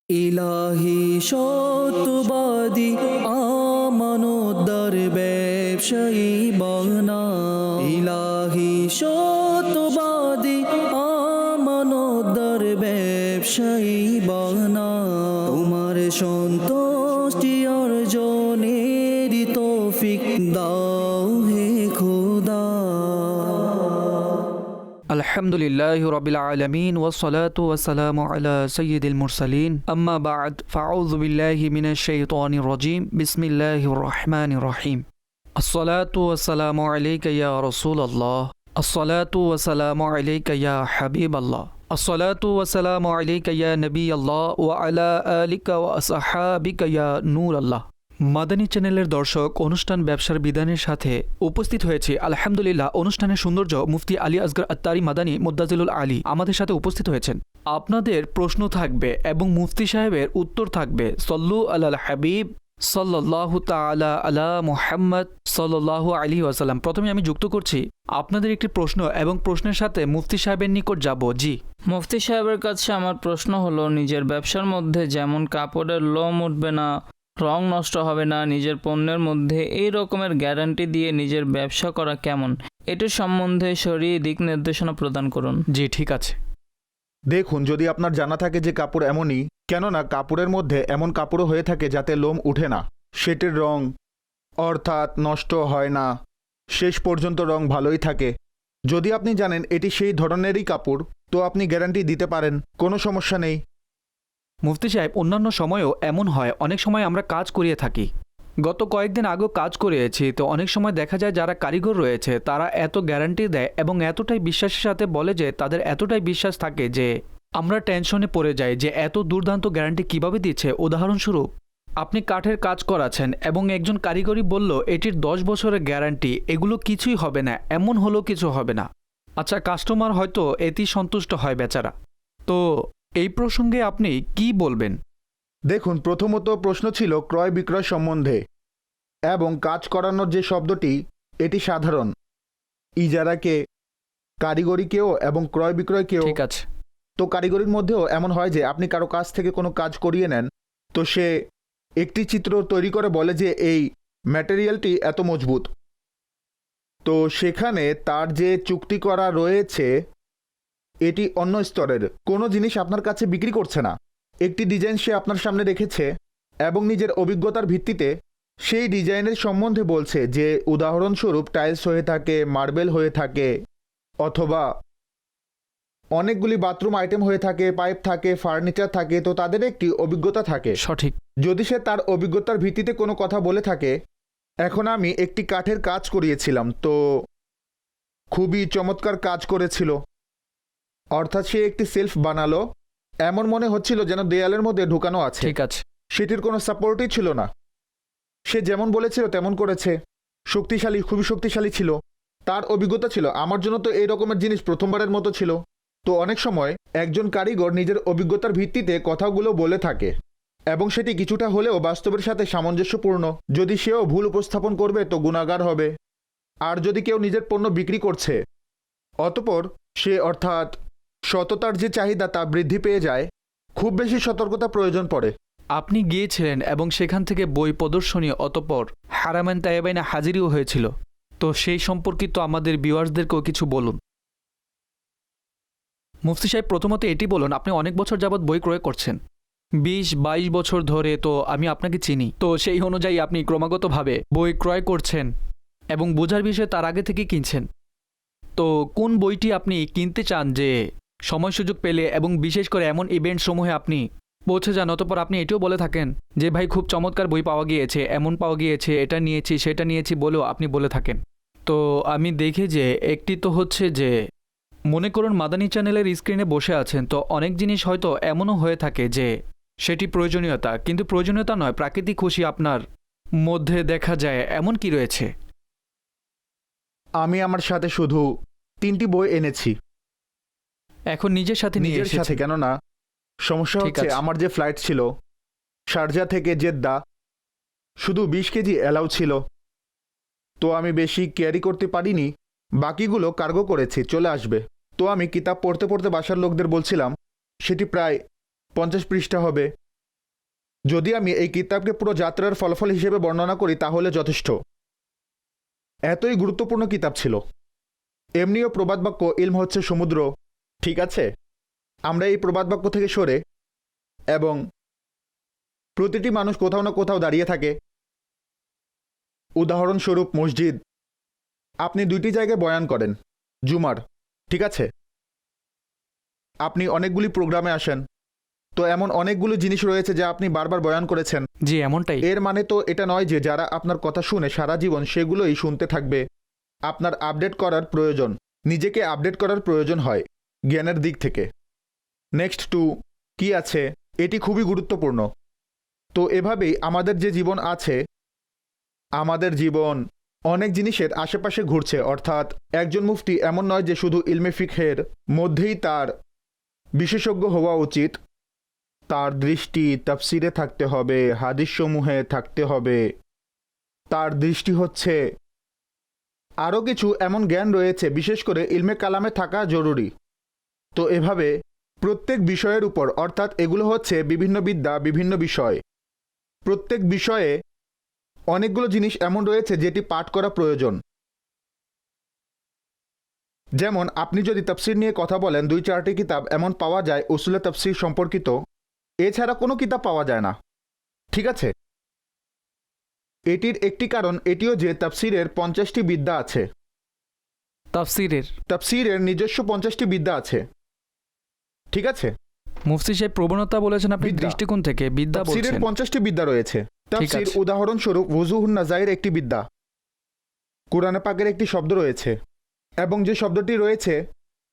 ইলাহি সত্যবাদী আমানতদার ব্যবসায়ী বানা। ইলাহি সত্যবাদী আমানতদার ব্যবসায়ী বানা। তোমার সন্তুষ্টি অর্জনের তৌফিক দাও হে খোদা। আলহামদুলিল্লাহি রাব্বিল আলামিন ওয়াসসালাতু ওয়াসসালামু আলা সাইয়্যিদিল মুরসালিন আম্মা বা'দ ফাআউযু বিল্লাহি মিনাশ শাইতানির রাজীম বিসমিল্লাহির রহমানির রহিম। আসসালাতু ওয়াসসালামু আলাইকা ইয়া রাসূলুল্লাহ, আসসালাতু ওয়াসসালামু আলাইকা ইয়া হাবিবাল্লাহ, আসসালাতু ওয়াসসালামু আলাইকা ইয়া নবিয়াল্লাহ ওয়া আলা আলিকা ওয়া আসহাবিকা ইয়া নূরাল্লাহ। মাদানী চ্যানেলের দর্শক, অনুষ্ঠান ব্যবসার বিধানের সাথে উপস্থিত হয়েছে আলহামদুলিল্লাহ। অনুষ্ঠানের সৌন্দর্য মুফতি আলী আসগর আত্তারি মাদানী মুদ্দাজিলুল আলী আমাদের সাথে উপস্থিত হয়েছেন। আপনাদের প্রশ্ন থাকবে এবং মুফতি সাহেবের উত্তর থাকবে। সল্লু আলাল হাবিব সাল্লাল্লাহু তাআলা আলা মুহাম্মদ সাল্লাল্লাহু আলাইহি ওয়াসাল্লাম। প্রথমে আমি যুক্ত করছি আপনাদের একটি প্রশ্ন এবং প্রশ্নের সাথে মুফতি সাহেবের নিকট যাব। জি মুফতি সাহেবের কাছে আমার প্রশ্ন হলো, নিজের ব্যবসার মধ্যে যেমন কাপড়ের লোম উঠবে না, রং নষ্ট হবে না, নিজের পণ্যের মধ্যে এই রকমের গ্যারান্টি দিয়ে নিজের ব্যবসা করা কেমন, এটির সম্বন্ধে শরীয়ী দিক নির্দেশনা প্রদান করুন। জি ঠিক আছে। দেখুন, যদি আপনার জানা থাকে যে কাপড় এমনই, কেননা কাপড়ের মধ্যে এমন কাপড়ও হয়ে থাকে যাতে লোম উঠে না, সেটির রং অর্থাৎ নষ্ট হয় না, শেষ পর্যন্ত রং ভালোই থাকে। যদি আপনি জানেন এটি সেই ধরনেরই কাপড়, তো আপনি গ্যারান্টি দিতে পারেন, কোনো সমস্যা নেই। মুফতি সাহেব, অন্যান্য সময়ও এমন হয়, অনেক সময় আমরা কাজ করিয়ে থাকি। গত কয়েকদিন আগেও কাজ করিয়েছি, তো অনেক সময় দেখা যায় যারা কারিগর রয়েছে তারা এত গ্যারান্টি দেয় এবং এতটাই বিশ্বাসের সাথে বলে যে তাদের এতটাই বিশ্বাস থাকে যে আমরা টেনশনে পড়ে যাই যে এত দুর্দান্ত গ্যারান্টি কিভাবে দিচ্ছে। উদাহরণস্বরূপ, আপনি কাঠের কাজ করাচ্ছেন এবং একজন কারিগরি বলল এটির 10 বছরের গ্যারান্টি, এগুলো কিছুই হবে না, এমন হলেও কিছু হবে না। আচ্ছা, কাস্টমার হয়তো এতেই সন্তুষ্ট হয় বেচারা। তো এই প্রসঙ্গে আপনি কি বলবেন? দেখুন, প্রথমত প্রশ্ন ছিল ক্রয় বিক্রয় সম্বন্ধে, এবং কাজ করানোর যে শব্দটি, এটি সাধারণ। ইজারাকে, কারিগরিকেও এবং ক্রয় বিক্রয়কেও। ঠিক আছে। তো কারিগরির মধ্যেও এমন হয় যে আপনি কারো কাছ থেকে কোনো কাজ করিয়ে নেন, তো সে একটি চিত্র তৈরি করে বলে যে এই ম্যাটেরিয়ালটি এত মজবুত। তো সেখানে তার যে চুক্তি করা রয়েছে এটি অন্য স্তরের কোনো জিনিস আপনার কাছে বিক্রি করছে না। একটি ডিজাইন সে আপনার সামনে রেখেছে এবং নিজের অভিজ্ঞতার ভিত্তিতে সেই ডিজাইনের সম্বন্ধে বলছে যে উদাহরণস্বরূপ টাইলস হয়ে থাকে, মার্বেল হয়ে থাকে, অথবা অনেকগুলি বাথরুম আইটেম হয়ে থাকে, পাইপ থাকে, ফার্নিচার থাকে। তো তাদের একটি অভিজ্ঞতা থাকে। সঠিক। যদি সে তার অভিজ্ঞতার ভিত্তিতে কোনো কথা বলে থাকে, এখন আমি একটি কাঠের কাজ করিয়েছিলাম, তো খুবই চমৎকার কাজ করেছিল, অর্থাৎ সে একটি সেলফ বানালো, এমন মনে হচ্ছিল যেন দেয়ালের মধ্যে ঢুকানো আছে। ঠিক আছে। সেটির কোনো সাপোর্টই ছিল না, সে যেমন বলেছিল তেমন করেছে। শক্তিশালী, খুবই শক্তিশালী ছিল, তার অভিজ্ঞতা ছিল। আমার জন্য তো এই রকমের জিনিস প্রথমবারের মতো ছিল। তো অনেক সময় একজন কারিগর নিজের অভিজ্ঞতার ভিত্তিতে কথাগুলো বলে থাকে এবং সেটি কিছুটা হলেও বাস্তবের সাথে সামঞ্জস্যপূর্ণ। যদি সেও ভুল উপস্থাপন করবে তো গুনাহগার হবে। আর যদি কেউ নিজের পণ্য বিক্রি করছে, অতঃপর সে অর্থাৎ সততার যে চাহিদা তা বৃদ্ধি পেয়ে যায়, খুব বেশি সতর্কতা প্রয়োজন পড়ে। আপনি গিয়েছিলেন এবং সেখান থেকে বই প্রদর্শনী, অতঃপর হারামাইন তাইবাইনে হাজিরিও হয়েছিল, তো সেই সম্পর্কিত আমাদের ভিউয়ার্সদেরকেও কিছু বলুন। মুফতি সাহেব, প্রথমত এটি বলুন, আপনি অনেক বছর যাবৎ বই ক্রয় করছেন, 20-22 বছর ধরে, তো আমি আপনাকে চিনি। তো সেই অনুযায়ী আপনি ক্রমাগতভাবে বই ক্রয় করছেন এবং বোঝার বিষয়ে তার আগে থেকে কিনছেন। তো কোন বইটি আপনি কিনতে চান যে সময় সুযোগ পেলে এবং বিশেষ করে এমন ইভেন্ট সমূহে আপনি পৌঁছে যান, অতঃপর আপনি এটিও বলে থাকেন যে ভাই খুব চমৎকার বই পাওয়া গিয়েছে, এমন পাওয়া গিয়েছে, এটা নিয়েছি সেটা নিয়েছি বলেও আপনি বলে থাকেন। তো আমি দেখি যে একটি তো হচ্ছে যে মনে করুন মাদানী চ্যানেলের স্ক্রিনে বসে আছেন, তো অনেক জিনিস হয়তো এমনও হয়ে থাকে যে সেটি প্রয়োজনীয়তা, কিন্তু প্রয়োজনীয়তা নয়, প্রাকৃতিক খুশি আপনার মধ্যে দেখা যায়, এমন কি রয়েছে? আমি আমার সাথে শুধু 3টি বই এনেছি। এখন নিজের সাথে নিয়ে নিজের সাথে, এসেছি। কেননা সমস্যা ঠিক হচ্ছে আছে। আমার যে ফ্লাইট ছিল শারজা থেকে জেদ্দা, শুধু 20 কেজি অ্যালাউ ছিল, তো আমি বেশি ক্যারি করতে পারিনি, বাকিগুলো কার্গো করেছি, চলে আসবে। তো আমি কিতাব পড়তে পড়তে বাসার লোকদের বলছিলাম সেটি প্রায় 50 পৃষ্ঠা হবে, যদি আমি এই কিতাবকে পুরো যাত্রার ফলাফল হিসেবে বর্ণনা করি তাহলে যথেষ্ট। এতই গুরুত্বপূর্ণ কিতাব ছিল। এমনিও প্রবাদ বাক্য ইলম হচ্ছে সমুদ্র, ঠিক আছে? আমরা এই প্রবাদ বাক্য থেকে সরে এবং প্রতিটি মানুষ কোথাও না কোথাও দাঁড়িয়ে থাকে। উদাহরণস্বরূপ মসজিদ, আপনি 2টি জায়গায় বয়ান করেন জুমার, ঠিক আছে? আপনি অনেকগুলি প্রোগ্রামে আসেন, তো এমন অনেকগুলো জিনিস রয়েছে যা আপনি বারবার বয়ান করেছেন। জি, এমনটাই। এর মানে তো এটা নয় যে যারা আপনার কথা শুনে সারা জীবন সেগুলোই শুনতে থাকবে। আপনার আপডেট করার প্রয়োজন, নিজেকে আপডেট করার প্রয়োজন হয় জ্ঞানের দিক থেকে। নেক্সট 2 কি আছে, এটি খুবই গুরুত্বপূর্ণ। তো এভাবেই আমাদের যে জীবন আছে, আমাদের জীবন অনেক জিনিসের আশেপাশে ঘুরছে। অর্থাৎ একজন মুফতি এমন নয় যে শুধু ইলমে ফিকহের মধ্যেই তার বিশেষজ্ঞ হওয়া উচিত। তার দৃষ্টি তাফসিরে থাকতে হবে, হাদিসসমূহে থাকতে হবে। তার দৃষ্টি হচ্ছে আরও কিছু এমন জ্ঞান রয়েছে, বিশেষ করে ইলমে কালামে থাকা জরুরি। তো এভাবে প্রত্যেক বিষয়ের উপর, অর্থাৎ এগুলো হচ্ছে বিভিন্ন বিদ্যা, বিভিন্ন বিষয়। প্রত্যেক বিষয়ে অনেকগুলো জিনিস এমন রয়েছে যেটি পাঠ করা প্রয়োজন। যেমন আপনি যদি তাফসির নিয়ে কথা বলেন, 2-4টি কিতাব এমন পাওয়া যায় উসুলে তাফসির সম্পর্কিত, এছাড়া কোনো কিতাব পাওয়া যায় না, ঠিক আছে? এটির একটি কারণ এটিও যে তাফসিরের 50টি বিদ্যা আছে। তাফসিরের নিজস্ব 50টি বিদ্যা আছে, ঠিক আছে? মুফতি সাহেব প্রবণতা বলেছেন আপনি বিদ্যা। দৃষ্টিকোণ থেকে, বিদ্যা তাফসিরের বলছেন। 50টি বিদ্যা রয়েছে। তাফসির আছে। উদাহরণস্বরূপ ওযুহুন নাজাইর একটি বিদ্যা। কুরআনে পাকের একটি শব্দ রয়েছে এবং যে শব্দটি রয়েছে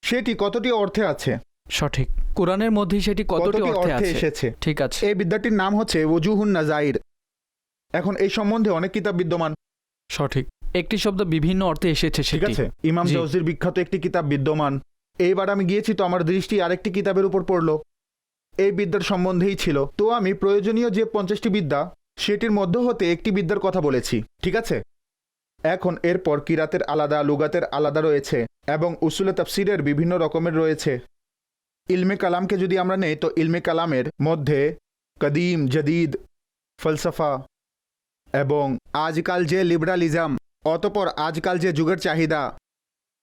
সেটি কতটি অর্থে আছে, সঠিক। কোরআনের মধ্যে সেটি কতটি অর্থে আছে এসেছে, ঠিক আছে। এই বিদ্যাটির নাম হচ্ছে ওযুহুন নাজাইর। এখন এই সম্বন্ধে অনেক কিতাব বিদ্যমান, সঠিক। একটি শব্দ বিভিন্ন অর্থে এসেছে ঠিক সেটি। আছে? ইমাম জি। জাওজির বিখ্যাত একটি কিতাব বিদ্যমান। এইবার আমি গিয়েছি তো আমার দৃষ্টি আরেকটি কিতাবের উপর পড়লো, এই বিদ্যার সম্বন্ধেই ছিল। তো আমি প্রয়োজনীয় যে 50টি বিদ্যা সেটির মধ্য হতে একটি বিদ্যার কথা বলেছি, ঠিক আছে? এখন এরপর কিরাতের আলাদা, লুগাতের আলাদা রয়েছে এবং উসুলে তাফসিরের বিভিন্ন রকমের রয়েছে। ইলমে কালামকে যদি আমরা নেই তো ইলমে কালামের মধ্যে কদিম, জদিদ, ফলসফা এবং আজকাল যে লিবারালিজম, অতপর আজকাল যে যুগের চাহিদা,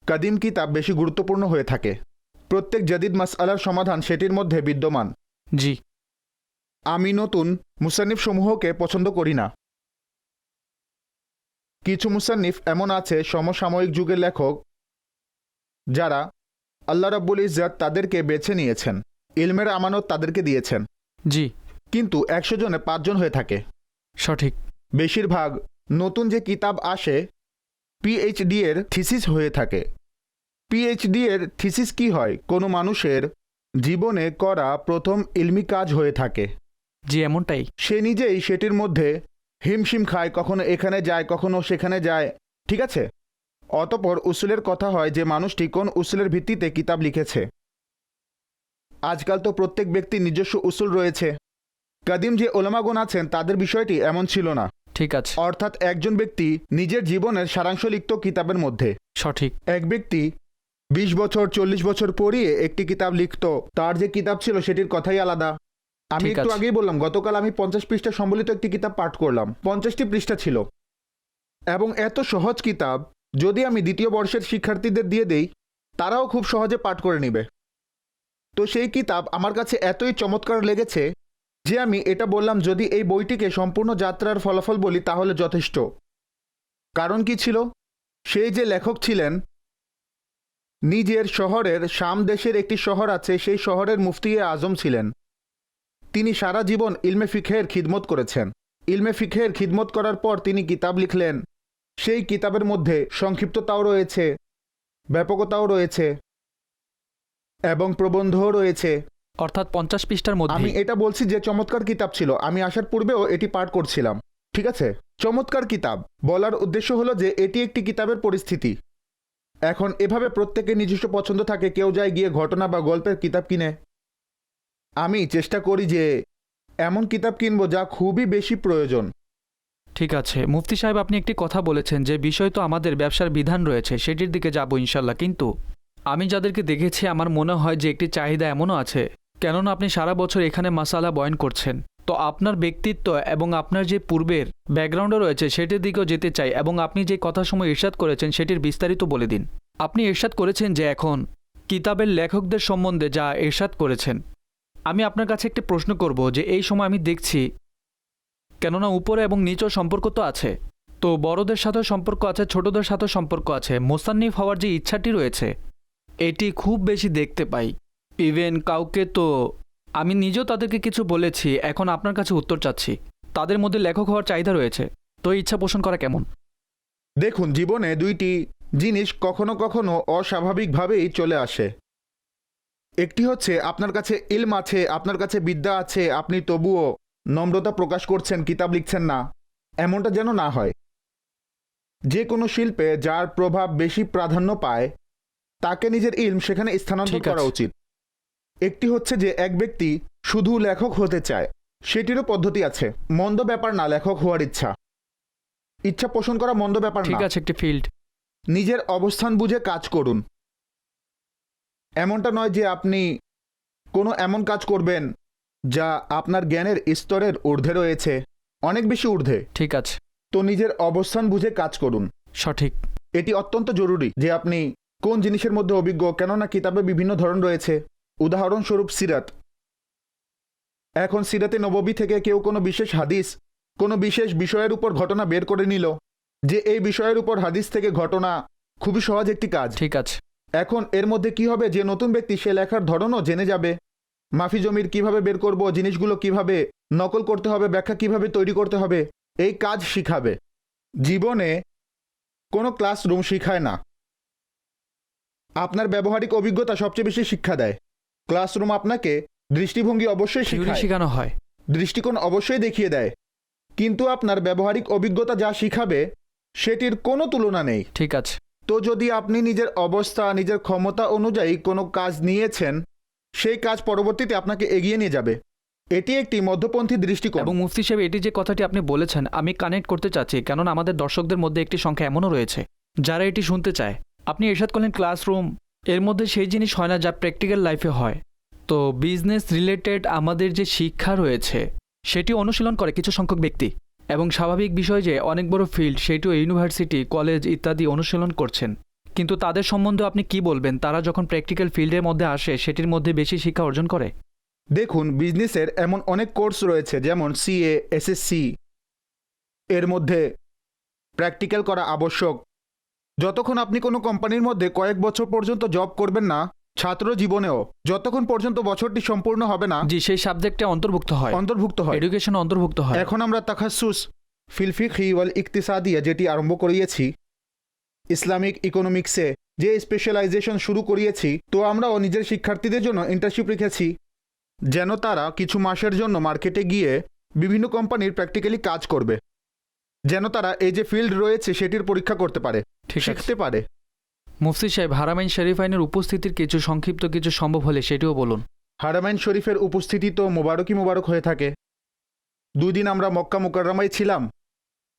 কদিম কিতাব বেশি গুরুত্বপূর্ণ হয়ে থাকে। প্রত্যেক জদিদ মাসআলার সমাধান সেটির মধ্যে বিদ্যমান। জি। আমি নতুন মুসান্নিফ সমূহকে পছন্দ করি না। কিছু মুসান্নিফ এমন আছে সমসাময়িক যুগের লেখক যারা আল্লাহ রাব্বুল ইজ্জত তাদেরকে বেছে নিয়েছেন, ইলমের আমানত তাদেরকে দিয়েছেন, জি। কিন্তু 100 জনে 5 জন হয়ে থাকে। সঠিক। বেশিরভাগ নতুন যে কিতাব আসে পিএইচডি এর থিসিস হয়ে থাকে। পিএইচডি এর থিসিস কি হয়? কোনো মানুষের জীবনে করা প্রথম ইলমি কাজ হয়ে থাকে। জি, এমনটাই। সে নিজেই সেটির মধ্যে হিমশিম খায়, কখনো এখানে যায়, কখনো সেখানে যায়, ঠিক আছে? অতপর উসুলের কথা হয় যে মানুষটি কোন উসুলের ভিত্তিতে কিতাব লিখেছে। আজকাল তো প্রত্যেক ব্যক্তির নিজস্ব উসুল রয়েছে। কাদিম যে ওলামাগণ আছেন তাদের বিষয়টি এমন ছিল না, ঠিক আছে। অর্থাৎ একজন ব্যক্তি নিজের জীবনের সারাংশ লিখত কিতাবের মধ্যে। সঠিক। এক ব্যক্তি 20 বছর 40 বছর পড়িয়ে একটি কিতাব লিখত, তার যে কিতাব ছিল সেটির কথাই আলাদা। আমি ঠিক একটু আছে। আগেই বললাম, গতকাল আমি 50 পৃষ্ঠা সম্বলিত একটি কিতাব পাঠ করলাম। 50টি পৃষ্ঠা ছিল এবং এত সহজ কিতাব যদি আমি দ্বিতীয় বর্ষের শিক্ষার্থীদের দিয়ে দেই তারাও খুব সহজে পাঠ করে নেবে। তো সেই কিতাব আমার কাছে এতই চমৎকার লেগেছে যে আমি এটা বললাম যদি এই বইটিকে সম্পূর্ণ যাত্রার ফলাফল বলি তাহলে যথেষ্ট। কারণ কি ছিল? সেই যে লেখক ছিলেন নিজের শহরের, শাম দেশের একটি শহর আছে, সেই শহরের মুফতি আজম ছিলেন। তিনি সারা জীবন ইলমে ফিকহের খিদমত করেছেন। ইলমে ফিকহের খিদমত করার পর তিনি কিতাব লিখলেন। সেই কিতাবের মধ্যে সংক্ষিপ্ততাও রয়েছে, ব্যাপকতাও রয়েছে এবং প্রবন্ধও রয়েছে। অর্থাৎ 50 পৃষ্ঠার মধ্যে। আমি এটা বলছি যে চমৎকার কিতাব ছিল। আমি আসার পূর্বেও এটি পাঠ করছিলাম, ঠিক আছে? চমৎকার কিতাব বলার উদ্দেশ্য হলো যে এটি একটি কিতাবের পরিস্থিতি। এখন এভাবে প্রত্যেকের নিজস্ব পছন্দ থাকে, কেউ যায় গিয়ে ঘটনা বা গল্পের কিতাব কিনে। আমি চেষ্টা করি যে এমন কিতাব কিনবো যা খুবই বেশি প্রয়োজন। ঠিক আছে মুফতি সাহেব, আপনি একটি কথা বলেছেন যে বিষয় তো আমাদের ব্যবসার বিধান রয়েছে, সেটির দিকে যাব ইনশাল্লাহ। কিন্তু আমি যাদেরকে দেখেছি আমার মনে হয় যে একটি চাহিদা এমনও আছে, কেননা আপনি সারা বছর এখানে মাসালা বয়ান করছেন, তো আপনার ব্যক্তিত্ব এবং আপনার যে পূর্বের ব্যাকগ্রাউন্ডও রয়েছে সেটির দিকেও যেতে চাই, এবং আপনি যে কথাসমূহ ইরশাদ করেছেন সেটির বিস্তারিত বলে দিন। আপনি ইরশাদ করেছেন যে এখন কিতাবের লেখকদের সম্বন্ধে যা ইরশাদ করেছেন, আমি আপনার কাছে একটি প্রশ্ন করব যে এই সময় আমি দেখছি, কেননা উপরে এবং নিচেও সম্পর্ক তো আছে, তো বড়দের সাথেও সম্পর্ক আছে, ছোটদের সাথেও সম্পর্ক আছে, মোসান্নিফ হওয়ার যে ইচ্ছাটি রয়েছে এটি খুব বেশি দেখতে পাই। ইভেন কাউকে তো আমি নিজেও তাদেরকে কিছু বলেছি, এখন আপনার কাছে উত্তর চাচ্ছি। তাদের মধ্যে লেখক হওয়ার চাহিদা রয়েছে, তো ইচ্ছা পোষণ করা কেমন? দেখুন, জীবনে দুইটি জিনিস কখনো কখনো অস্বাভাবিকভাবেই চলে আসে। একটি হচ্ছে আপনার কাছে ইলম আছে, আপনার কাছে বিদ্যা আছে, আপনি তবুও নম্রতা প্রকাশ করছেন, কিতাব লিখছেন না, এমনটা যেন না হয়। যে কোনো শিল্পে যার প্রভাব বেশি প্রাধান্য পায় তাকে নিজের ইলম সেখানে স্থানান্তর ঠিক আছে। করা উচিত। একটি হচ্ছে যে এক ব্যক্তি শুধু লেখক হতে চায়, সেটিরও পদ্ধতি আছে। মন্দ ব্যাপার না লেখক হওয়ার ইচ্ছা, ইচ্ছা পোষণ করা মন্দ ব্যাপার ঠিক না। আছে, একটি ফিল্ড। নিজের অবস্থান বুঝে কাজ করুন। এমনটা নয় যে আপনি কোনো এমন কাজ করবেন যা আপনার জ্ঞানের স্তরের ঊর্ধ্বে রয়েছে, অনেক বেশি ঊর্ধ্বে। ঠিক আছে, তো নিজের অবস্থান বুঝে কাজ করুন। সঠিক। এটি অত্যন্ত জরুরি যে আপনি কোন জিনিসের মধ্যে অভিজ্ঞ, কেননা কিতাবে বিভিন্ন ধরন রয়েছে। উদাহরণস্বরূপ সিরাত। এখন সিরাতে নববী থেকে কেউ কোনো বিশেষ হাদিস, কোনো বিশেষ বিষয়ের উপর ঘটনা বের করে নিল যে এই বিষয়ের উপর হাদিস থেকে ঘটনা, খুবই সহজ একটি কাজ। ঠিক আছে, এখন এর মধ্যে কি হবে, যে নতুন ব্যক্তি সে লেখার ধরনও জেনে যাবে। মাফি জমির কিভাবে বের করব, জিনিসগুলো কিভাবে নকল করতে হবে, ব্যাখ্যা কিভাবে তৈরি করতে হবে, এই কাজ শিখাবে। জীবনে কোনো ক্লাসরুম শিখায় না, আপনার ব্যবহারিক অভিজ্ঞতা সবচেয়ে বেশি শিক্ষা দেয়। ক্লাসরুম আপনাকে দৃষ্টিভঙ্গি অবশ্যই থিওরি শেখায়, শেখানো হয়। দৃষ্টিকোণ অবশ্যই দেখিয়ে দেয়, কিন্তু আপনার ব্যবহারিক অভিজ্ঞতা যা শিখাবে সেটির কোনো তুলনা নেই। ঠিক আছে, তো যদি আপনি নিজের অবস্থা, নিজের ক্ষমতা অনুযায়ী কোনো কাজ নিয়েছেন, সেই কাজ পরবর্তীতে আপনাকে এগিয়ে নিয়ে যাবে। এটি একটি মধ্যপন্থী দৃষ্টিকোণ। এবং মুফতি সাহেব, এটি যে কথাটি আপনি বলেছেন আমি কানেক্ট করতে চাচ্ছি, কেননা আমাদের দর্শকদের মধ্যে একটি সংখ্যা এমনও রয়েছে যারা এটি শুনতে চায়। আপনি ইরশাদ করলেন ক্লাসরুম, এর মধ্যে সেই জিনিস হয় না যা প্র্যাকটিক্যাল লাইফে হয়। তো বিজনেস রিলেটেড আমাদের যে শিক্ষা রয়েছে সেটি অনুশীলন করে কিছু সংখ্যক ব্যক্তি, এবং স্বাভাবিক বিষয় যে অনেক বড় ফিল্ড, সেটিও ইউনিভার্সিটি, কলেজ ইত্যাদি অনুশীলন করছেন। কিন্তু তাদের সম্বন্ধে আপনি কি বলবেন, তারা যখন প্র্যাকটিক্যাল ফিল্ডের মধ্যে আসে সেটির মধ্যে বেশি শিক্ষা অর্জন করে? দেখুন, বিজনেসের এমন অনেক কোর্স রয়েছে, যেমন সিএ, এসএসসি, এর মধ্যে প্র্যাকটিক্যাল করা আবশ্যক। যতক্ষণ আপনি কোনো কোম্পানির মধ্যে কয়েক বছর পর্যন্ত জব করবেন না, ছাত্র জীবনেও যতক্ষণ পর্যন্ত বছরটি সম্পূর্ণ হবে না, জি, সেই সাবজেক্টে অন্তর্ভুক্ত হয়, এডুকেশন অন্তর্ভুক্ত হয়। এখন আমরা তাখাসুস ফিল ফিকহি ওয়াল ইকতিসাদিয়া যেটি আরম্ভ করিয়েছি, ইসলামিক ইকোনমিক্সে যে স্পেশালাইজেশন শুরু করিয়েছি, তো আমরাও নিজের শিক্ষার্থীদের জন্য ইন্টার্নশিপ রেখেছি, যেন তারা কিছু মাসের জন্য মার্কেটে গিয়ে বিভিন্ন কোম্পানির প্র্যাকটিক্যালি কাজ করবে, যেন তারা এই যে ফিল্ড রয়েছে সেটির পরীক্ষা করতে পারে, ঠিক আছে। শিখতে পারে। মুফতি সাহেব, হারামাইন শরীফাইনের উপস্থিতির কিছু সংক্ষিপ্ত কিছু সম্ভব হলে সেটিও বলুন। হারামাইন শরীফের উপস্থিতি তো মোবারকই মোবারক হয়ে থাকে। 2 দিন আমরা মক্কা মুকাররমায় ছিলাম,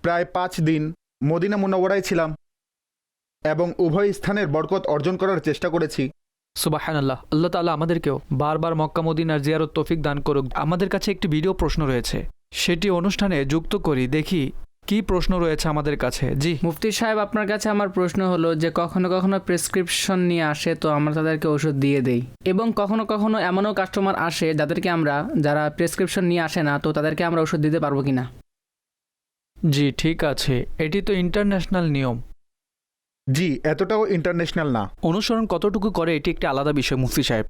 প্রায় 5 দিন মদিনা মুনাওয়ারায় ছিলাম, এবং উভয় স্থানের বরকত অর্জন করার চেষ্টা করেছি। সুবহানাল্লাহ, আল্লাহ তাআলা আমাদেরকেও বারবার মক্কা মদিনার জিয়ারত তৌফিক দান করুক। আমাদের কাছে একটি ভিডিও প্রশ্ন রয়েছে, সেটি অনুষ্ঠানে যুক্ত করি, দেখি কি প্রশ্ন রয়েছে আমাদের কাছে। জি মুফতি সাহেব, আপনার কাছে আমার প্রশ্ন হলো যে কখনো কখনো প্রেসক্রিপশন নিয়ে আসে, তো আমরা তাদেরকে ওষুধ দিয়ে দেই, এবং কখনো কখনো এমনও কাস্টমার আসে যাদেরকে আমরা, যারা প্রেসক্রিপশন নিয়ে আসে না, তো তাদেরকে আমরা ওষুধ দিতে পারবো কিনা? জি ঠিক আছে, এটি তো ইন্টারন্যাশনাল নিয়ম। জি, এতটাও ইন্টারন্যাশনাল না। অনুসরণ কতটুকু করে এটি একটি আলাদা বিষয় মুফতি সাহেব।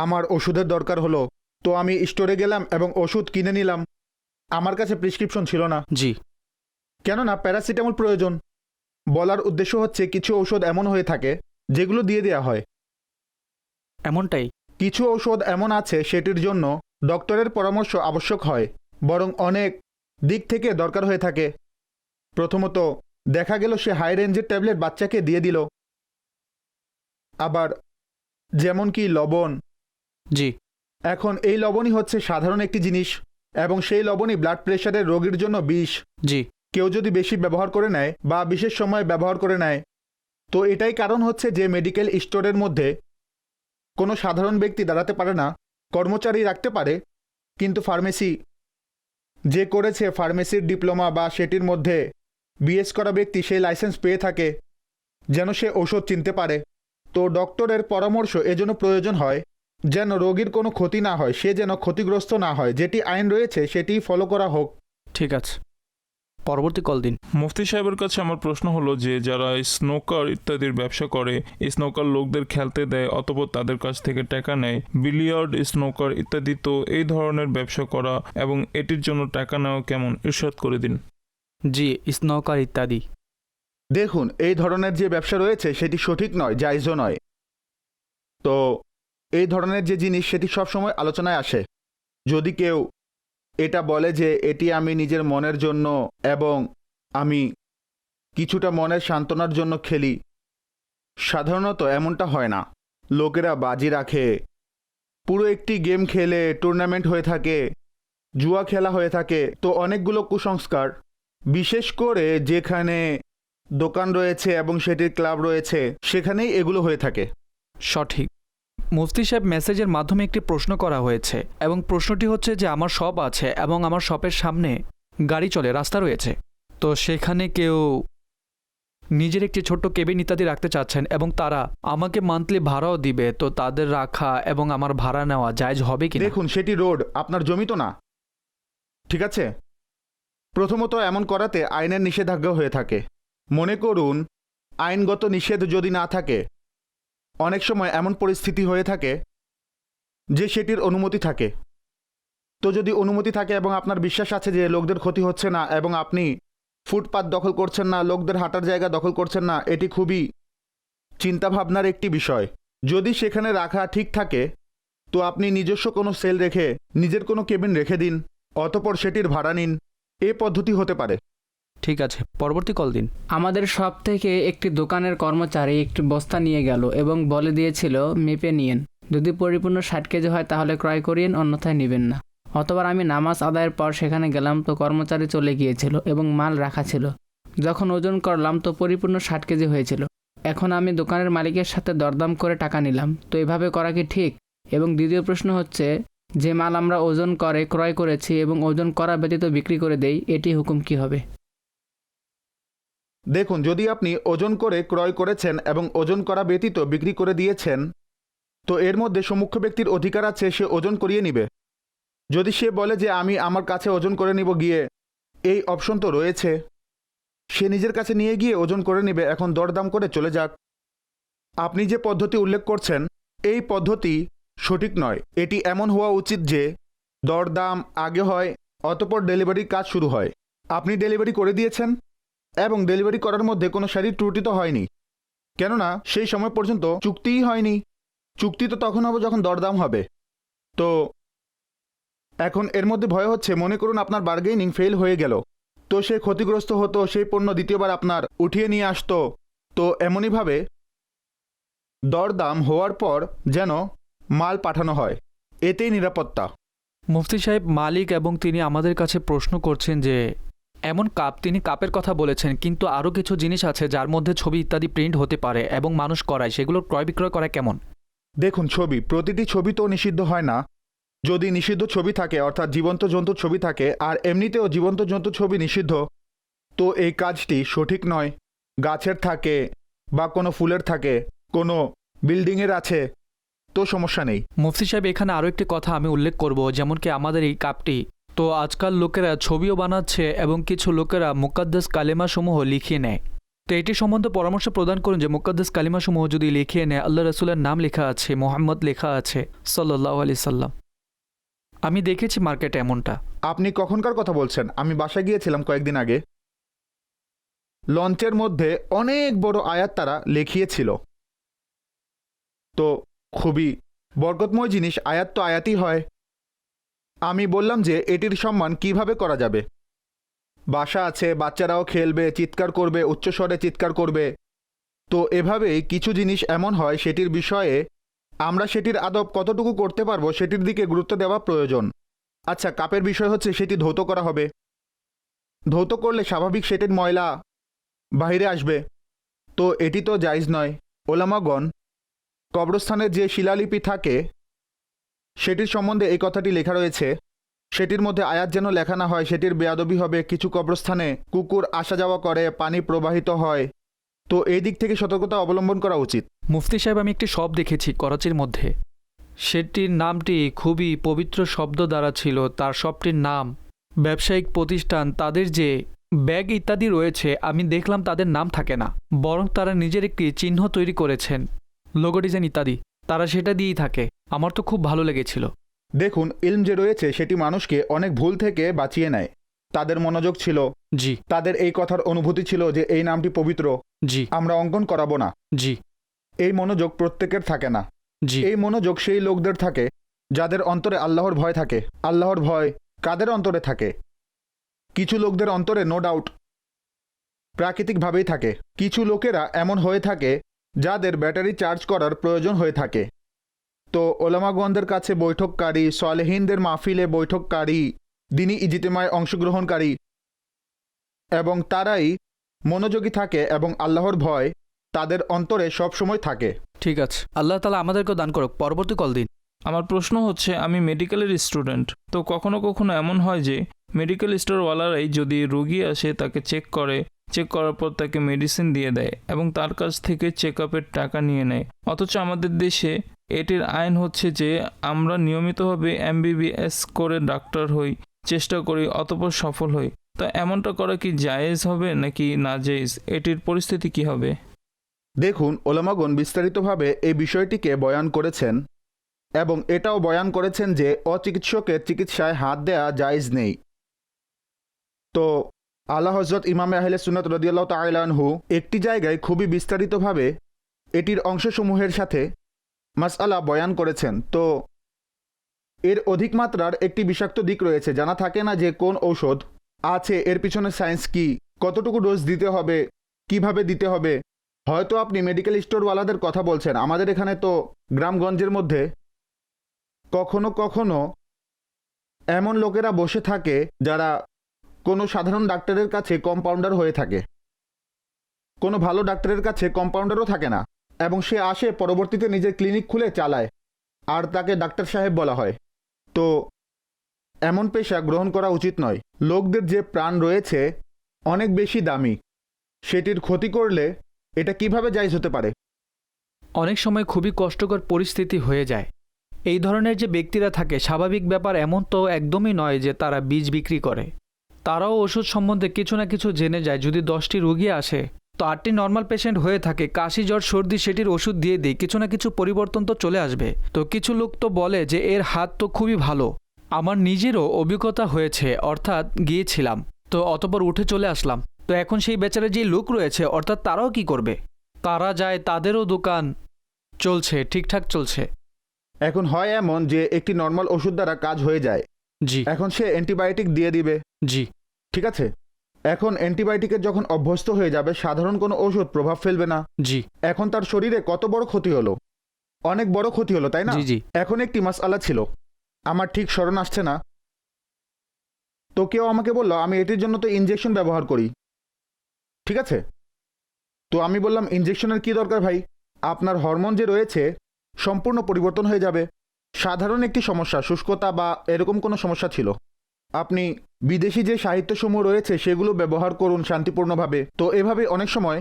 আমার ওষুধের দরকার হলো, তো আমি স্টোরে গেলাম এবং ওষুধ কিনে নিলাম। আমার কাছে প্রেসক্রিপশন ছিল না, জি, কেননা প্যারাসিটামল প্রয়োজন। বলার উদ্দেশ্য হচ্ছে কিছু ঔষধ এমন হয়ে থাকে যেগুলো দিয়ে দেওয়া হয়, এমনটাই। কিছু ঔষধ এমন আছে সেটির জন্য ডক্টরের পরামর্শ আবশ্যক হয়, বরং অনেক দিক থেকে দরকার হয়ে থাকে। প্রথমত দেখা গেল সে হাই রেঞ্জের ট্যাবলেট বাচ্চাকে দিয়ে দিল, আবার যেমন কি লবণ। জি, এখন এই লবণই হচ্ছে সাধারণ একটি জিনিস, এবং সেই লবণই ব্লাড প্রেশারের রোগীর জন্য বিষ। জি, কেউ যদি বেশি ব্যবহার করে নেয় বা বিশেষ সময় ব্যবহার করে নেয়, তো এটাই কারণ হচ্ছে যে মেডিকেল স্টোরের মধ্যে কোনো সাধারণ ব্যক্তি দাঁড়াতে পারে না, কর্মচারী রাখতে পারে, কিন্তু ফার্মেসি যে করেছে ফার্মেসির ডিপ্লোমা বা সেটির মধ্যে বিএস করা ব্যক্তি সেই লাইসেন্স পেয়ে থাকে যেন সে ওষুধ চিনতে পারে। তো ডক্টরের পরামর্শ এজন্য প্রয়োজন হয় যেন রোগীর কোনো ক্ষতি না হয়, সে যেন ক্ষতিগ্রস্ত না হয়, যেটি আইন রয়েছে সেটি ফলো করা হোক। ঠিক আছে, পরবর্তী কল দিন। মুফতি সাহেবের কাছে আমার প্রশ্ন হলো যে যারা স্নোকার ইত্যাদির ব্যবসা করে, স্নোকার লোকদের খেলতে দেয় অতঃপর তাদের কাছ থেকে টাকা নেয়, বিলিয়ার্ড, স্নোকার ইত্যাদি, তো এই ধরনের ব্যবসা করা এবং এটির জন্য টাকা নেওয়া কেমন, ইরশাদ করে দিন। জি, স্নোকার ইত্যাদি। দেখুন, এই ধরনের যে ব্যবসা রয়েছে সেটি সঠিক নয়, জায়জও নয়। তো এই ধরনের যে জিনিস সেটি সবসময় আলোচনায় আসে। যদি কেউ এটা বলে যে এটি আমি নিজের মনের জন্য এবং আমি কিছুটা মনের সান্ত্বনার জন্য খেলি, সাধারণত এমনটা হয় না। লোকেরা বাজি রাখে, পুরো একটি গেম খেলে টুর্নামেন্ট হয়ে থাকে, জুয়া খেলা হয়ে থাকে। তো অনেকগুলো কুসংস্কার, বিশেষ করে যেখানে দোকান রয়েছে এবং সেটির ক্লাব রয়েছে সেখানেই এগুলো হয়ে থাকে। সঠিক। মুফতি সাহেব, মেসেজের মাধ্যমে একটি প্রশ্ন করা হয়েছে এবং প্রশ্নটি হচ্ছে যে আমার শপ আছে এবং আমার শপের সামনে গাড়ি চলে, রাস্তা রয়েছে, তো সেখানে কেউ নিজের একটি ছোট্ট কেবিন ইত্যাদি রাখতে চাচ্ছেন এবং তারা আমাকে মান্থলি ভাড়াও দিবে, তো তাদের রাখা এবং আমার ভাড়া নেওয়া জায়েজ হবে কি? দেখুন, সেটি রোড, আপনার জমি তো না, ঠিক আছে? প্রথমত এমন করাতে আইনের নিষেধাজ্ঞা হয়ে থাকে। মনে করুন আইনগত নিষেধ যদি না থাকে, অনেক সময় এমন পরিস্থিতি হয়ে থাকে যে সেটির অনুমতি থাকে। তো যদি অনুমতি থাকে এবং আপনার বিশ্বাস আছে যে লোকদের ক্ষতি হচ্ছে না এবং আপনি ফুটপাত দখল করছেন না, লোকদের হাঁটার জায়গা দখল করছেন না, এটি খুবই চিন্তাভাবনার একটি বিষয়। যদি সেখানে রাখা ঠিক থাকে তো আপনি নিজস্ব কোনো সেল রেখে নিজের কোনো কেবিন রেখে দিন, অতঃপর সেটির ভাড়া নিন। এ পদ্ধতি হতে পারে। ঠিক আছে, পরবর্তী কল দিন। আমাদের শপ থেকে একটি দোকানের কর্মচারী একটি বস্তা নিয়ে গেল এবং বলে দিয়েছিল মেপে নিয়েন, যদি পরিপূর্ণ 60 কেজি হয় তাহলে ক্রয় করিয়েন, অন্যথায় নেবেন না। অতবার আমি নামাজ আদায়ের পর সেখানে গেলাম, তো কর্মচারী চলে গিয়েছিল এবং মাল রাখা ছিল। যখন ওজন করলাম তো পরিপূর্ণ 60 কেজি হয়েছিল। এখন আমি দোকানের মালিকের সাথে দরদাম করে টাকা নিলাম, তো এভাবে করা কি ঠিক? এবং দ্বিতীয় প্রশ্ন হচ্ছে, যে মাল আমরা ওজন করে ক্রয় করেছি এবং ওজন করা ব্যতীত বিক্রি করে দেই, এটি হুকুম কি হবে? দেখুন, যদি আপনি ওজন করে ক্রয় করেছেন এবং ওজন করা ব্যতীত বিক্রি করে দিয়েছেন, তো এর মধ্যে সম্মুখ ব্যক্তির অধিকার আছে, সে ওজন করিয়ে নিবে। যদি সে বলে যে আমি আমার কাছে ওজন করে নিব গিয়ে, এই অপশন তো রয়েছে, সে নিজের কাছে নিয়ে গিয়ে ওজন করে নেবে, এখন দরদাম করে চলে যাক। আপনি যে পদ্ধতি উল্লেখ করছেন এই পদ্ধতি সঠিক নয়। এটি এমন হওয়া উচিত যে দরদাম আগে হয়, অতঃপর ডেলিভারির কাজ শুরু হয়। আপনি ডেলিভারি করে দিয়েছেন এবং ডেলিভারি করার মধ্যে কোনো শারীরিক ত্রুটি তো হয়নি, কেননা সেই সময় পর্যন্ত চুক্তিই হয়নি। চুক্তি তো তখন হবে যখন দরদাম হবে। তো এখন এর মধ্যে ভয় হচ্ছে, মনে করুন আপনার বার্গেনিং ফেল হয়ে গেল, তো সে ক্ষতিগ্রস্ত হতো, সেই পণ্য দ্বিতীয়বার আপনার উঠিয়ে নিয়ে আসতো। তো এমনইভাবে দরদাম হওয়ার পর যেন মাল পাঠানো হয়, এতেই নিরাপত্তা। মুফতি সাহেব, মালিক এবং তিনি আমাদের কাছে প্রশ্ন করছেন যে এমন কাপ, তিনি কাপের কথা বলেছেন, কিন্তু আরও কিছু জিনিস আছে যার মধ্যে ছবি ইত্যাদি প্রিন্ট হতে পারে এবং মানুষ করায়, সেগুলোর ক্রয় বিক্রয় করা কেমন? দেখুন, ছবি, প্রতিটি ছবি তো নিষিদ্ধ হয় না। যদি নিষিদ্ধ ছবি থাকে, অর্থাৎ জীবন্ত জন্তুর ছবি থাকে, আর এমনিতেও জীবন্ত জন্তুর ছবি নিষিদ্ধ, তো এই কাজটি সঠিক নয়। গাছের থাকে বা কোনো ফুলের থাকে, কোনো বিল্ডিংয়ের আছে, তো সমস্যা নেই। মুফতি সাহেব, এখানে আরও একটি কথা আমি উল্লেখ করব, যেমন কি আমাদের এই কাপটি, তো আজকাল লোকেরা ছবিও বানাচ্ছে এবং কিছু লোকেরা মুকাদ্দাস কালেমাসমূহ লিখিয়ে নেয়। তো এটি সম্বন্ধে পরামর্শ প্রদান করুন যে মুকাদ্দাস কালিমাসমূহ যদি লিখিয়ে নেয়, আল্লাহ রসুলের নাম লেখা আছে, মোহাম্মদ লেখা আছে সাল্লাল্লাহু আলাইহি সাল্লাম। আমি দেখেছি মার্কেটে এমনটা। আপনি কখনকার কথা বলছেন? আমি বাসায় গিয়েছিলাম কয়েকদিন আগে, লঞ্চের মধ্যে অনেক বড় আয়াত তারা লিখিয়েছিল। তো খুবই বরকতময় জিনিস, আয়াত তো আয়াতই হয়। আমি বললাম যে এটির সম্মান কিভাবে করা যাবে? বাসা আছে, বাচ্চারাও খেলবে, চিৎকার করবে, উচ্চস্বরে চিৎকার করবে। তো এভাবেই কিছু জিনিস এমন হয়, সেটির বিষয়ে আমরা সেটির আদব কতটুকু করতে পারবো সেটির দিকে গুরুত্ব দেওয়া প্রয়োজন। আচ্ছা, কাপের বিষয় হচ্ছে সেটি ধৌত করা হবে। ধৌত করলে স্বাভাবিক সেটির ময়লা বাইরে আসবে, তো এটি তো জায়েজ নয়। ওলামাগণ কবরস্থানের যে শিলালিপি থাকে সেটির সম্বন্ধে এই কথাটি লেখা রয়েছে সেটির মধ্যে আয়াত যেন লেখা না হয়, সেটির বেয়াদবি হবে, কিছু কবরস্থানে কুকুর আসা যাওয়া করে, পানি প্রবাহিত হয়। তো এই দিক থেকে সতর্কতা অবলম্বন করা উচিত। মুফতি সাহেব, আমি একটি শপ দেখেছি করাচির মধ্যে। সেটির নামটি খুবই পবিত্র শব্দ দ্বারা ছিল। তার শপটির নাম, ব্যবসায়িক প্রতিষ্ঠান, তাদের যে ব্যাগ ইত্যাদি রয়েছে, আমি দেখলাম তাদের নাম থাকে না, বরং তারা নিজের একটি চিহ্ন তৈরি করেছেন, লোগো ডিজাইন ইত্যাদি, তারা সেটা দিয়েই থাকে। আমার তো খুব ভালো লেগেছিল। দেখুন, ইলম যে রয়েছে সেটি মানুষকে অনেক ভুল থেকে বাঁচিয়ে নেয়। তাদের মনোযোগ ছিল, জি তাদের এই কথার অনুভূতি ছিল যে এই নামটি পবিত্র, জি আমরা অঙ্কন করাবো না। জি এই মনোযোগ প্রত্যেকের থাকে না। জি এই মনোযোগ সেই লোকদের থাকে যাদের অন্তরে আল্লাহর ভয় থাকে। আল্লাহর ভয় কাদের অন্তরে থাকে? কিছু লোকদের অন্তরে নো ডাউট প্রাকৃতিকভাবেই থাকে। কিছু লোকেরা এমন হয়ে থাকে যাদের ব্যাটারি চার্জ করার প্রয়োজন হয়ে থাকে। তো ওলামাগণদের কাছে বৈঠককারী, সালেহিনদের মাহফিলে বৈঠককারী, দিনী ইজতিমায় অংশগ্রহণকারী, এবং তারাই মনোযোগী থাকে এবং আল্লাহর ভয় তাদের অন্তরে সবসময় থাকে। ঠিক আছে, আল্লাহ তাআলা আমাদেরকেও দান করুক। পরবর্তী কল দিন। আমার প্রশ্ন হচ্ছে, আমি মেডিকেলের স্টুডেন্ট, তো কখনো কখনো এমন হয় যে মেডিকেল স্টোরওয়ালারাই যদি রোগী আসে তাকে চেক করার পর তাকে মেডিসিন দিয়ে দেয় এবং তার কাছ থেকে চেক আপের টাকা নিয়ে নেয়। অথচ আমাদের দেশে এটির আইন হচ্ছে যে আমরা নিয়মিতভাবে MBBS করে ডাক্তার হই, চেষ্টা করি, অতঃপর সফল হই। তো এমনটা করা কি জায়েজ হবে নাকি না জায়েজ? এটির পরিস্থিতি কি হবে? দেখুন, ওলামাগণ বিস্তারিতভাবে এই বিষয়টিকে বয়ান করেছেন এবং এটাও বয়ান করেছেন যে অচিকিৎসকের চিকিৎসায় হাত দেয়া জায়েজ নেই। তো আলা হযরত ইমামে আহলে সুন্নাত রাদিয়াল্লাহু তাআলা আনহু একটি জায়গায় খুবই বিস্তারিতভাবে এটির অংশসমূহের সাথে মাসআলা বয়ান করেছেন। তো এর অধিক মাত্রার একটি বিষাক্ত দিক রয়েছে। জানা থাকে না যে কোন ঔষধ আছে, এর পিছনে সায়েন্স কি, কতটুকু ডোজ দিতে হবে, কিভাবে দিতে হবে। হয়তো আপনি মেডিকেল স্টোরওয়ালাদের কথা বলছেন। আমাদের এখানে তো গ্রামগঞ্জের মধ্যে কখনো কখনো এমন লোকেরা বসে থাকে যারা কোনো সাধারণ ডাক্তারের কাছে কম্পাউন্ডার হয়ে থাকে, কোনো ভালো ডাক্তারের কাছে কম্পাউন্ডারও থাকে না, এবং সে আসে পরবর্তীতে নিজের ক্লিনিক খুলে চালায় আর তাকে ডাক্তার সাহেব বলা হয়। তো এমন পেশা গ্রহণ করা উচিত নয়। লোকদের যে প্রাণ রয়েছে অনেক বেশি দামি, সেটির ক্ষতি করলে এটা কিভাবে জায়েজ হতে পারে? অনেক সময় খুবই কষ্টকর পরিস্থিতি হয়ে যায়। এই ধরনের যে ব্যক্তিরা থাকে, স্বাভাবিক ব্যাপার এমন তো একদমই নয় যে তারা বীজ বিক্রি করে। তারাও ওষুধ সম্বন্ধে কিছু না কিছু জেনে যায়। যদি 10টি রোগী আসে তো 8টি নর্মাল পেশেন্ট হয়ে থাকে, কাশি জ্বর সর্দি সেটির ওষুধ দিয়ে দিই, কিছু না কিছু পরিবর্তন তো চলে আসবে। তো কিছু লোক তো বলে যে এর হাত তো খুবই ভালো। আমার নিজেরও অভিজ্ঞতা হয়েছে, অর্থাৎ গিয়েছিলাম তো অতপর উঠে চলে আসলাম। তো এখন সেই বেচারা যে লোক রয়েছে, অর্থাৎ তারাও কি করবে? তারা যায়, তাদেরও দোকান চলছে, ঠিকঠাক চলছে। এখন হয় এমন যে একটি নর্মাল ওষুধ দ্বারা কাজ হয়ে যায়, জি এখন সে অ্যান্টিবায়োটিক দিয়ে দিবে। জি ঠিক আছে, এখন অ্যান্টিবায়োটিকের যখন অভ্যস্ত হয়ে যাবে, সাধারণ কোনো ওষুধ প্রভাব ফেলবে না। জি এখন তার শরীরে কত বড় ক্ষতি হলো, অনেক বড় ক্ষতি হলো, তাই না? জি জি এখন একটি মাসআলা ছিল, আমার ঠিক স্মরণ আসছে না, তো কেউ আমাকে বলল আমি এটির জন্য তো ইনজেকশন ব্যবহার করি। ঠিক আছে, তো আমি বললাম ইনজেকশনের কি দরকার ভাই, আপনার হরমোন যে রয়েছে সম্পূর্ণ পরিবর্তন হয়ে যাবে। সাধারণ একটি সমস্যা, শুষ্কতা বা এরকম কোনো সমস্যা ছিল, আপনি বিদেশি যে সাহিত্যসমূহ রয়েছে সেগুলো ব্যবহার করুন শান্তিপূর্ণভাবে। তো এভাবে অনেক সময়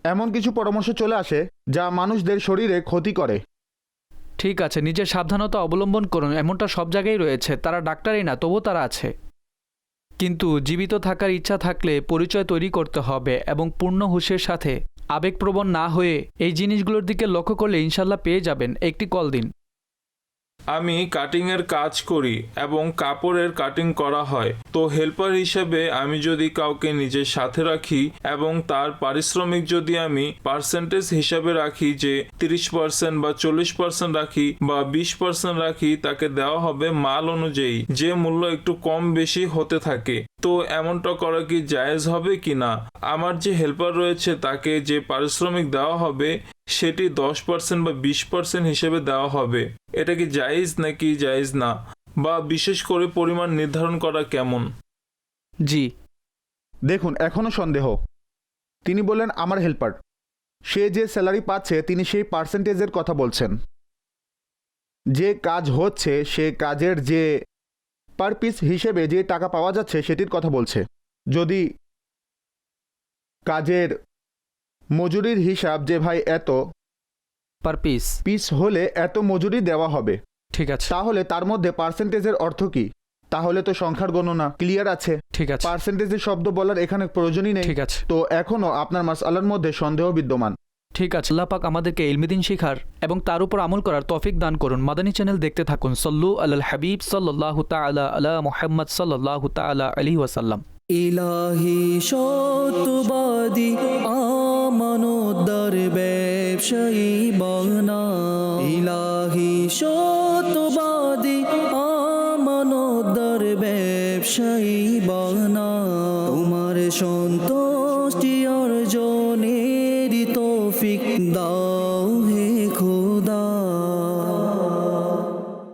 এমন কিছু পরামর্শ চলে আসে যা মানুষদের শরীরে ক্ষতি করে। ঠিক আছে, নিজের সাবধানতা অবলম্বন করুন। এমনটা সব জায়গায় রয়েছে, তারা ডাক্তারই না, তবুও তারা আছে। কিন্তু জীবিত থাকার ইচ্ছা থাকলে পরিচয় তৈরি করতে হবে এবং পূর্ণ হুঁশের সাথে আবেগপ্রবণ না হয়ে এই জিনিসগুলোর দিকে লক্ষ্য করলে ইনশাল্লাহ পেয়ে যাবেন। একটি কল দিন। আমি কাটিংয়ের কাজ করি এবং কাপড়ের কাটিং করা হয়। তো হেল্পার হিসেবে আমি যদি কাউকে নিজের সাথে রাখি এবং তার পারিশ্রমিক যদি আমি পার্সেন্টেজ হিসাবে রাখি যে 30% বা 40% রাখি বা 20% রাখি, তাকে দেওয়া হবে মাল অনুযায়ী, যে মূল্য একটু কম বেশি হতে থাকে। তো এমনটা করা কি জায়েজ হবে কি না? আমার যে হেল্পার রয়েছে তাকে যে পারিশ্রমিক দেওয়া হবে সেটি 10% বা 20% হিসেবে দেওয়া হবে। এটা কি জায়েজ নাকি জায়েজ না? বা বিশেষ করে পরিমাণ নির্ধারণ করা কেমন? জি দেখুন, এখনও সন্দেহ। তিনি বললেন আমার হেল্পার, সে যে স্যালারি পাচ্ছে তিনি সেই পার্সেন্টেজের কথা বলছেন। যে কাজ হচ্ছে সে কাজের যে পার পিস হিসেবে যে টাকা পাওয়া যাচ্ছে সেটির কথা বলছে। যদি কাজের মজুরির হিসাব যে ভাই এত পার পিস। পিস হলে এত মজুরি দেওয়া হবে, ঠিক আছে, তাহলে তার মধ্যে পার্সেন্টেজের অর্থ কি? তাহলে তো সংখ্যার গণনা ক্লিয়ার আছে, ঠিক আছে, পার্সেন্টেজের শব্দ বলার এখানে প্রয়োজনই নেই। ঠিক আছে, তো এখনো আপনার মাসআলার মধ্যে সন্দেহ বিদ্যমান। ঠিক আছে। আল্লাহ পাক আমাদেরকে ইলমিদিন শিখার এবং তার উপর আমল করার তৌফিক দান করুন। মাদানী চ্যানেল দেখতে থাকুন। সল্লু আলাল হাবিব সাল্লাল্লাহু তাআলা আলা মুহাম্মদ সাল্লাল্লাহু তাআলা আলাইহি ওয়াসাল্লাম। ইলাহি সত্যবাদী আমানতদার ব্যবসায়ী বানা, ইলাহি সত্যবাদী আমানতদার ব্যবসায়ী বানা, তোমার সন্তান